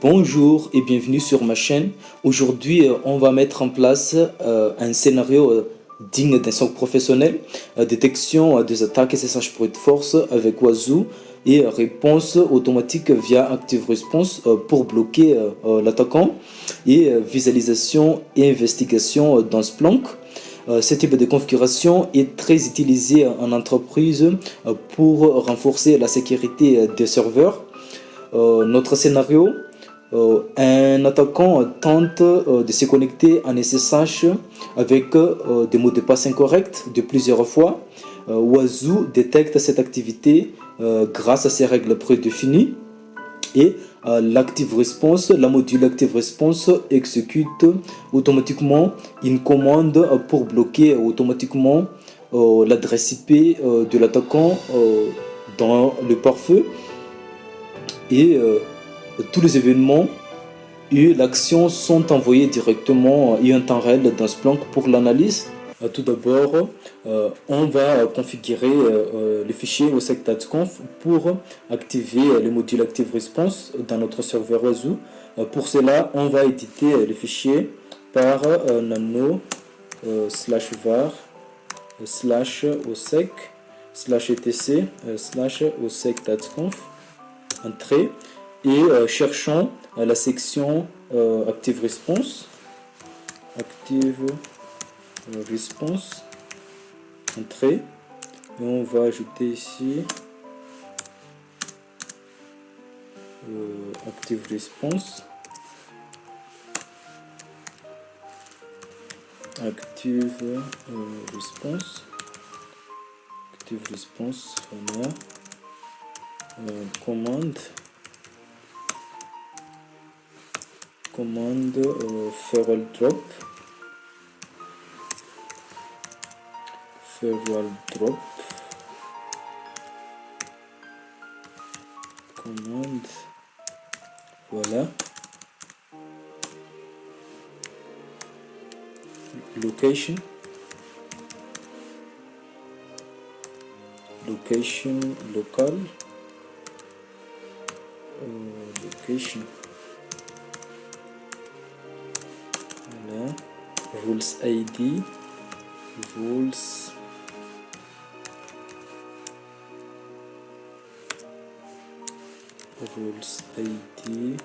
Bonjour et bienvenue sur ma chaîne. Aujourd'hui, on va mettre en place un scénario digne d'un SOC professionnel, détection des attaques SSH brute force avec Wazoo et réponse automatique via Active Response pour bloquer l'attaquant et visualisation et investigation dans Splunk. Ce type de configuration est très utilisé en entreprise pour renforcer la sécurité des serveurs. Notre scénario, un attaquant tente de se connecter en SSH avec des mots de passe incorrects de plusieurs fois. Wazoo détecte cette activité grâce à ses règles prédéfinies et l'active response, la module active response exécute automatiquement une commande pour bloquer automatiquement l'adresse IP de l'attaquant dans le pare-feu et tous les événements et l'action sont envoyés directement et en temps réel dans Splunk pour l'analyse. Tout d'abord, on va configurer le fichier osec.conf pour activer le module Active Response dans notre serveur Wazoo. Pour cela, on va éditer le fichier par nano /var /osec /etc /osec.conf entrée et cherchons la section Active Response. Entrée, et on va ajouter ici Active Response. Voilà. Commande feral drop commande, voilà. Location local location, voilà. Rules ID rules ID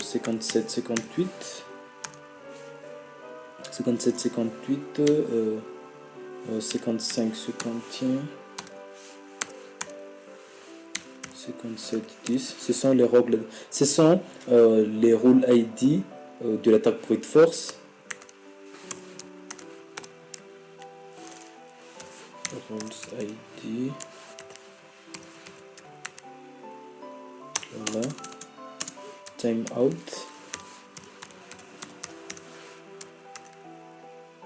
57 58 55 51 57 10. Ce sont les rôles ID de l'attaque brute force. Rules ID, voilà. Timeout,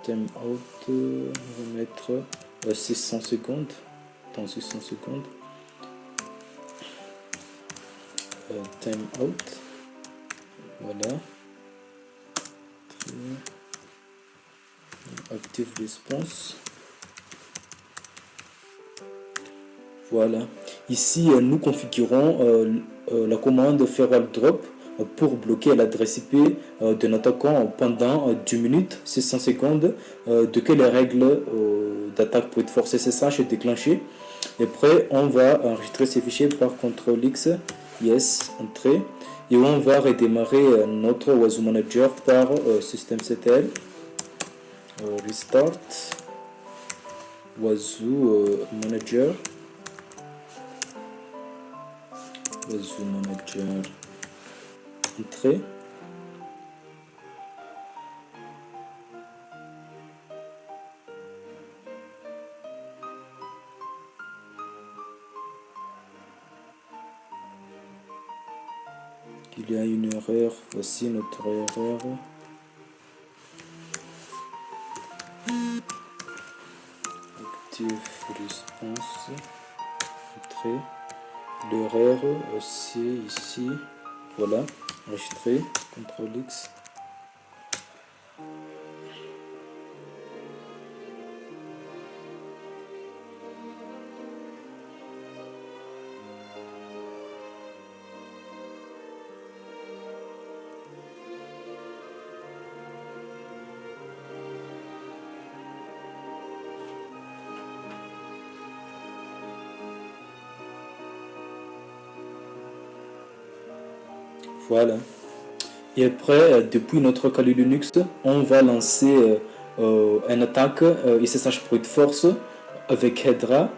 on va mettre 600 secondes. Dans 600 secondes. Timeout, voilà. Active Response, voilà. Ici, nous configurons la commande feral drop pour bloquer l'adresse IP d'un attaquant pendant 10 minutes, 600 secondes, de que les règles d'attaque brute force SSH est déclenchée. Et après, on va enregistrer ces fichiers par CTRL-X, yes, entrée, et on va redémarrer notre Wazoo Manager par systemctl, restart, Wazoo Manager, entrée. Il y a une erreur, voici notre erreur. Active Response, entrée. L'erreur aussi ici, voilà, enregistré, CTRL-X. Voilà. Et après, depuis notre Kali Linux, on va lancer une attaque SSH brute force avec Hedra.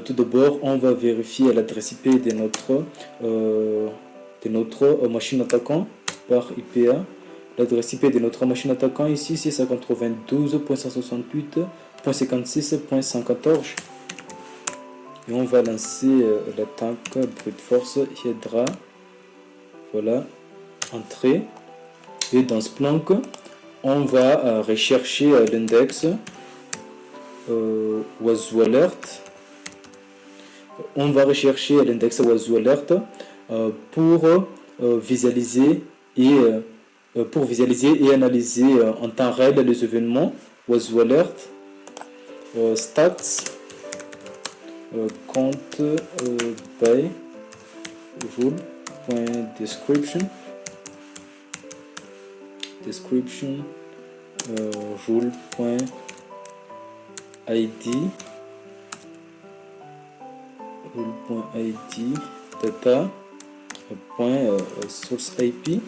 Tout d'abord, on va vérifier l'adresse IP de notre machine attaquant par IPA. L'adresse IP de notre machine attaquant ici, c'est 192.168.56.114. Et on va lancer l'attaque brute force Hydra. Voilà, entrée. Et dans Splunk, on va rechercher l'index Wazoo Alert. On va rechercher l'index Wazoo Alert pour visualiser et analyser en temps réel les événements Wazoo Alert, stats, compte by rule.description rule.id data source IP.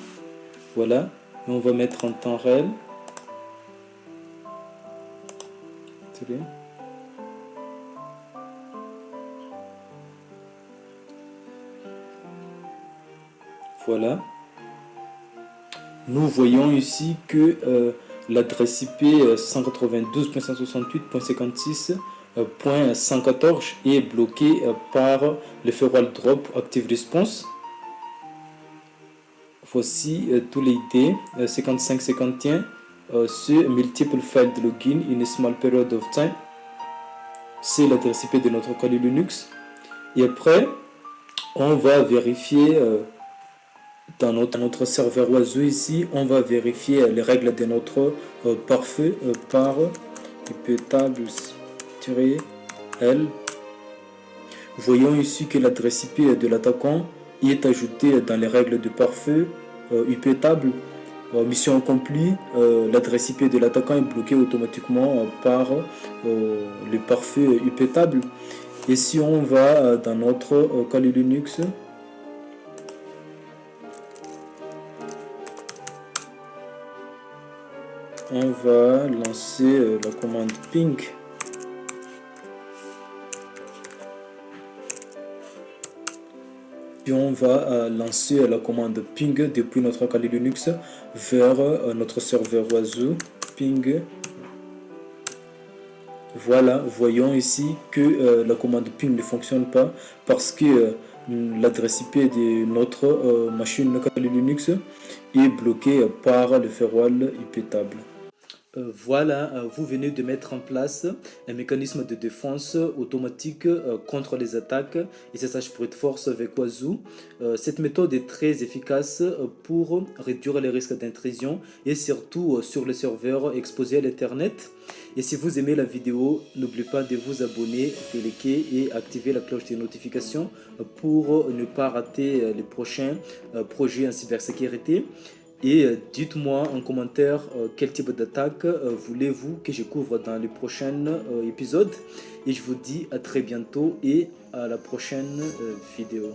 Voilà, et on va mettre en temps réel. Voilà. Nous voyons ici que l'adresse IP 192.168.56.114 est bloquée par le firewall drop Active Response. Voici tous les ID 5551 sur multiple files de login in a small period of time. C'est l'adresse IP de notre Kali Linux. Et après, on va vérifier dans notre serveur Wazoo ici, on va vérifier les règles de notre pare-feu par iptables-l. Voyons ici que l'adresse IP de l'attaquant est ajoutée dans les règles de pare-feu iptable. Mission accomplie, l'adresse IP de l'attaquant est bloquée automatiquement par le pare-feu iptable. Et si on va dans notre Kali Linux, on va lancer la commande ping. Puis on va lancer la commande ping depuis notre Kali Linux vers notre serveur Wazoo ping. Voilà, voyons ici que la commande ping ne fonctionne pas parce que l'adresse IP de notre machine Kali Linux est bloquée par le firewall iptable. Voilà, vous venez de mettre en place un mécanisme de défense automatique contre les attaques SSH brute force avec Wazoo. Cette méthode est très efficace pour réduire les risques d'intrusion et surtout sur les serveurs exposés à l'Internet. Et si vous aimez la vidéo, n'oubliez pas de vous abonner, de liker et activer la cloche de notification pour ne pas rater les prochains projets en cybersécurité. Et dites-moi en commentaire quel type d'attaque voulez-vous que je couvre dans les prochains épisodes. Et je vous dis à très bientôt et à la prochaine vidéo.